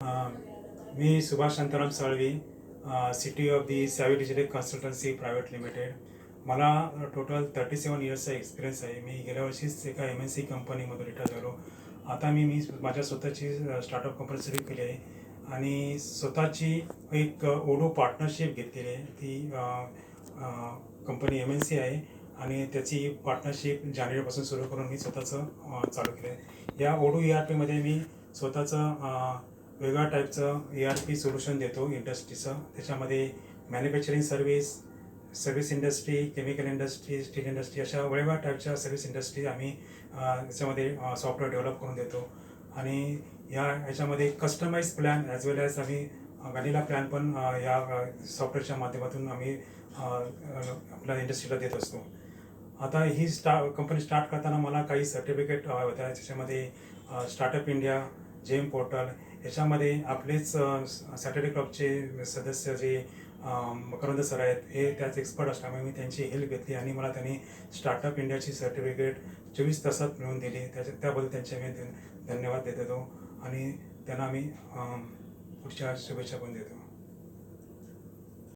Me Subhash Shantaram Salvi, city of the savvy digital consultancy private limited. मला total 37 इयर्सचा experience आहे. मी गेल्या वर्षीच एका MNC कंपनीमधून रिटायर झालो. आता मी माझ्या स्वतःची स्टार्टअप कंपनी सुरू केली आहे आणि स्वतःची एक ओडो पार्टनरशिप घेतलेली आहे. ती कंपनी MNC आहे आणि त्याची पार्टनरशिप जानेवारीपासून सुरू करून मी स्वतःचं चालू केलं आहे. या ओडो ERPमध्ये मी स्वतःचं वेगळ्या टाईपचं ERP सोल्युशन देतो इंडस्ट्रीचं. त्याच्यामध्ये manufacturing service industry, chemical industry, steel industry अशा वेगवेगळ्या टाईपच्या सर्व्हिस इंडस्ट्री आम्ही त्याच्यामध्ये सॉफ्टवेअर डेव्हलप करून देतो. आणि ह्याच्यामध्ये कस्टमाइज प्लॅन ॲज वेल ॲज आम्ही व्हॅनिला प्लॅन पण या सॉफ्टवेअरच्या माध्यमातून आम्ही आपल्या इंडस्ट्रीला देत असतो. आता ही कंपनी स्टार्ट करताना मला काही सर्टिफिकेट होत्या. त्याच्यामध्ये स्टार्टअप इंडिया, जेम पोर्टल याच्यामध्ये आपलेच सॅटर्डे क्लबचे सदस्य जे मकरंद सर आहेत, हे त्याच एक्सपर्ट असल्यामुळे मी त्यांची हेल्प घेतली आणि मला त्यांनी स्टार्टअप इंडियाची सर्टिफिकेट 24 तासात मिळवून दिली. त्याबद्दल त्यांचे मी धन्यवाद देत होतो आणि त्यांना मी पुढच्या शुभेच्छा पण देतो.